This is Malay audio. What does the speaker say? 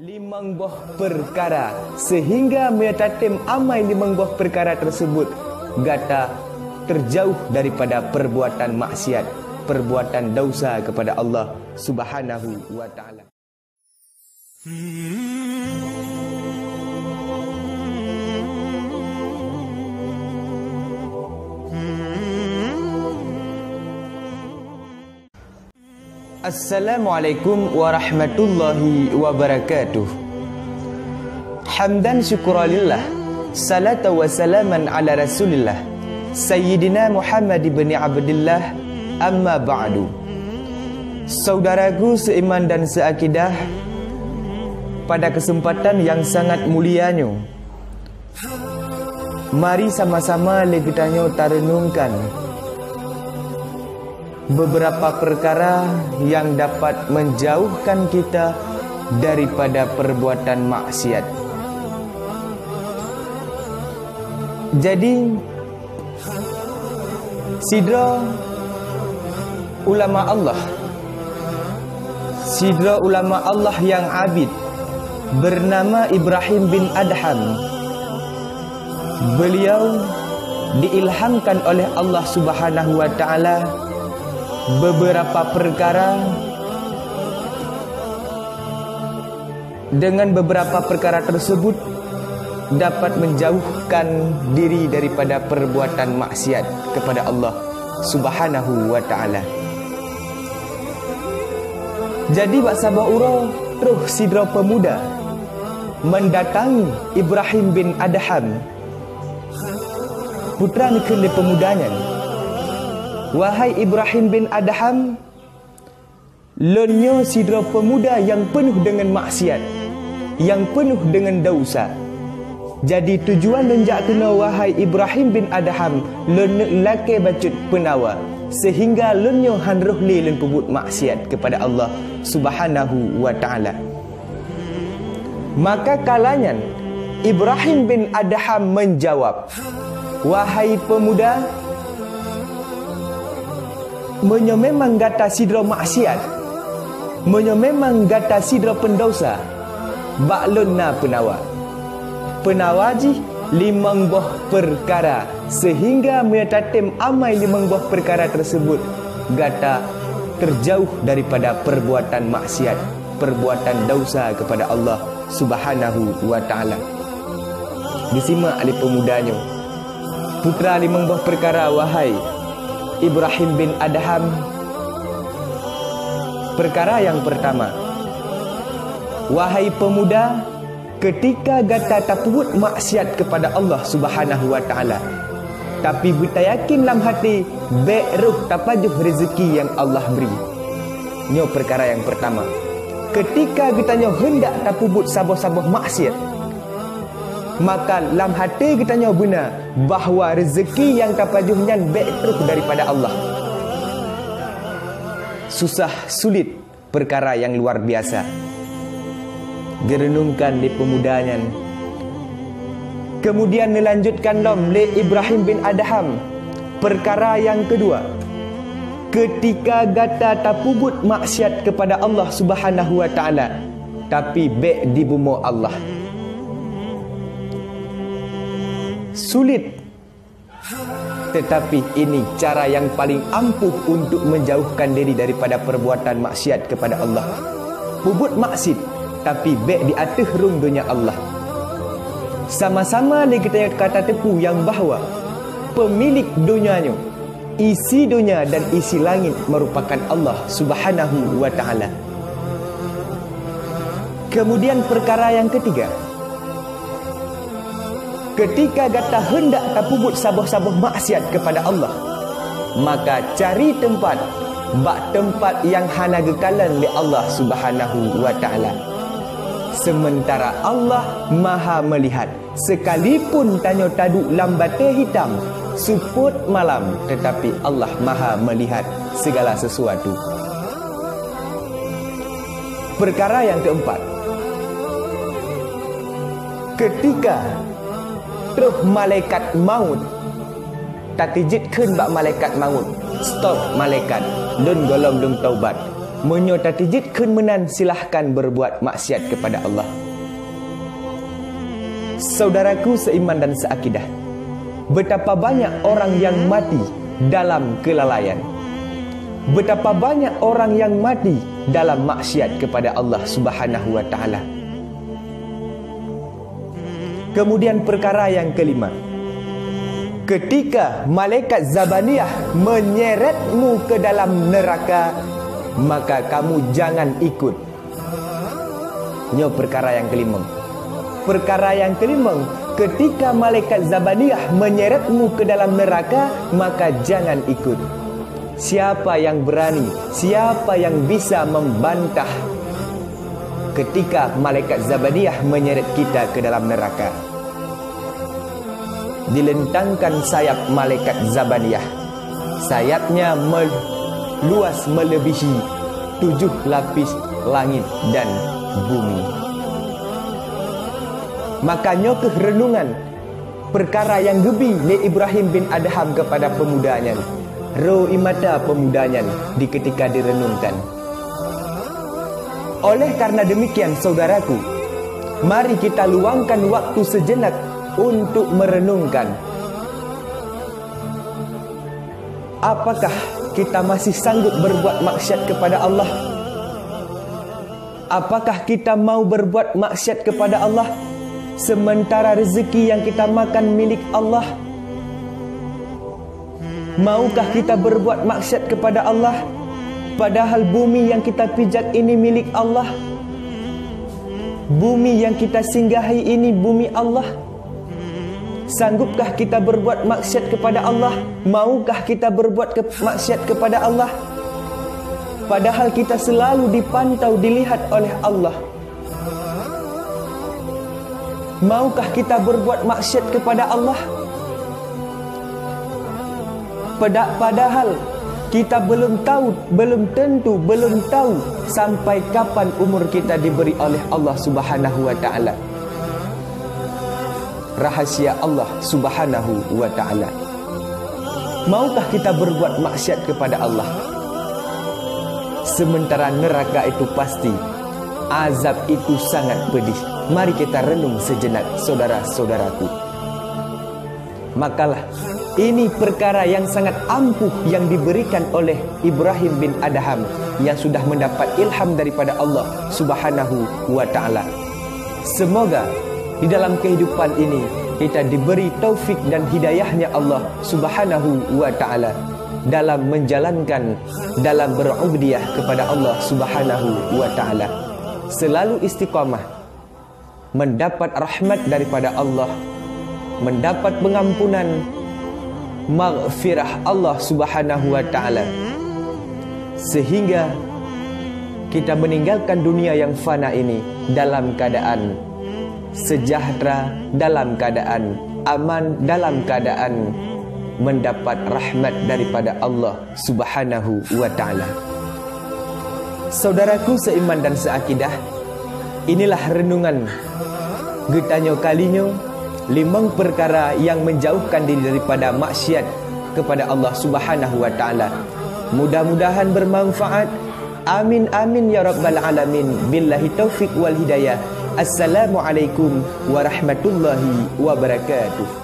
Limang buah perkara sehingga metatim amai limang buah perkara tersebut gata terjauh daripada perbuatan maksiat, perbuatan dosa kepada Allah Subhanahu wa taala. Assalamualaikum warahmatullahi wabarakatuh. Hamdan syukuralillah, salatu wa salaman ala rasulillah, Sayyidina Muhammad ibn Abdillah, amma ba'du. Saudaraku seiman dan seakidah, pada kesempatan yang sangat mulianya, mari sama-sama kita tarenungkan beberapa perkara yang dapat menjauhkan kita daripada perbuatan maksiat. Jadi, sidra ulama Allah yang abid bernama Ibrahim bin Adham. Beliau diilhamkan oleh Allah Subhanahu wa taala beberapa perkara. Dengan beberapa perkara tersebut dapat menjauhkan diri daripada perbuatan maksiat kepada Allah Subhanahu wa taala. Jadi bak sabar ura terus sidra pemuda mendatangi Ibrahim bin Adham, putra nekele pemudanya. Wahai Ibrahim bin Adham, lenyo sidra pemuda yang penuh dengan maksiat, yang penuh dengan dosa. Jadi tujuan lenjak kena wahai Ibrahim bin Adham, len lake bacut penawa, sehingga lenyo hanruh li len pebut maksiat kepada Allah Subhanahu wa taala. Maka kalanya Ibrahim bin Adham menjawab, wahai pemuda, menyo memang gata sidra maksiat, menyo memang gata sidra pendosa, baklun na penawa ji limang buah perkara sehingga metatim amai limang buah perkara tersebut gata terjauh daripada perbuatan maksiat, perbuatan dosa kepada Allah Subhanahu wa taala. Disimak oleh pemudanya, putra limang buah perkara wahai Ibrahim bin Adham. Perkara yang pertama, wahai pemuda, ketika gata taput maksiat kepada Allah Subhanahu wa taala, tapi kita yakin dalam hati beruh tapajuh rezeki yang Allah beri. Nyo perkara yang pertama, ketika kita nyo hendak tapubut saboh-saboh maksiat, maka dalam hati kita nyo benar bahawa rezeki yang tapajuhnya beruh daripada Allah. Susah sulit perkara yang luar biasa. Direnungkan di pemudanya. Kemudian dilanjutkan le Ibrahim bin Adham. Perkara yang kedua, ketika gata tapubut maksiat kepada Allah Subhanahu wa taala, tapi di bumi Allah. Sulit, tetapi ini cara yang paling ampuh untuk menjauhkan diri daripada perbuatan maksiat kepada Allah. Pubut maksiat tapi di atas rung dunia Allah. Sama-sama kita kata tepu yang bahawa pemilik dunianya, isi dunia dan isi langit merupakan Allah Subhanahu wa taala. Kemudian perkara yang ketiga, ketika gata hendak tapubut saboh-saboh maksiat kepada Allah, maka cari tempat yang hana gekalan li Allah Subhanahu wa taala. Sementara Allah maha melihat, sekalipun tanyo tadu lambate hitam suput malam, tetapi Allah maha melihat segala sesuatu. Perkara yang keempat, ketika terus malaikat maut tatijitkeun bak malaikat maut, stop malaikat, dun golom dung taubat. Menyo tatijit kun menan silahkan berbuat maksiat kepada Allah. Saudaraku seiman dan seakidah, betapa banyak orang yang mati dalam kelalaian. Betapa banyak orang yang mati dalam maksiat kepada Allah Subhanahu wa taala. Kemudian perkara yang kelima, ketika malaikat Zabaniyah menyeretmu ke dalam neraka, maka kamu jangan ikut. Nyo perkara yang kelima. Perkara yang kelima, ketika malaikat Zabaniyah menyeretmu ke dalam neraka, maka jangan ikut. Siapa yang berani, siapa yang bisa membantah ketika malaikat Zabaniyah menyeret kita ke dalam neraka? Dilentangkan sayap malaikat Zabaniyah. Sayapnya luas melebihi 7 lapis langit dan bumi. Makanya kerenungan perkara yang gebi ni Ibrahim bin Adham kepada pemudanya, roh imata pemudanya di ketika direnungkan. Oleh karena demikian saudaraku, mari kita luangkan waktu sejenak untuk merenungkan, apakah kita masih sanggup berbuat maksiat kepada Allah? Apakah kita mau berbuat maksiat kepada Allah sementara rezeki yang kita makan milik Allah? Maukah kita berbuat maksiat kepada Allah padahal bumi yang kita pijak ini milik Allah? Bumi yang kita singgahi ini bumi Allah. Sanggupkah kita berbuat maksiat kepada Allah? Maukah kita berbuat maksiat kepada Allah padahal kita selalu dipantau, dilihat oleh Allah? Maukah kita berbuat maksiat kepada Allah padahal kita belum tahu, belum tentu, belum tahu sampai kapan umur kita diberi oleh Allah Subhanahu wa taala. Rahasia Allah Subhanahu wa taala. Maukah kita berbuat maksiat kepada Allah sementara neraka itu pasti, azab itu sangat pedih? Mari kita renung sejenak saudara-saudaraku. Makalah ini perkara yang sangat ampuh yang diberikan oleh Ibrahim bin Adham yang sudah mendapat ilham daripada Allah Subhanahu wa taala. Semoga di dalam kehidupan ini kita diberi taufik dan hidayahnya Allah Subhanahu wa taala dalam menjalankan, dalam berubudiyah kepada Allah Subhanahu wa taala. Selalu istiqamah, mendapat rahmat daripada Allah, mendapat pengampunan, maghfirah Allah Subhanahu wa taala, sehingga kita meninggalkan dunia yang fana ini dalam keadaan sejahtera, dalam keadaan aman, dalam keadaan mendapat rahmat daripada Allah Subhanahu wa taala. Saudaraku seiman dan seakidah, inilah renungan getanyo kalinya 5 perkara yang menjauhkan diri daripada maksiat kepada Allah Subhanahu wa taala. Mudah-mudahan bermanfaat. Amin amin ya rabbal alamin. Billahi taufik wal hidayah. Assalamualaikum warahmatullahi wabarakatuh.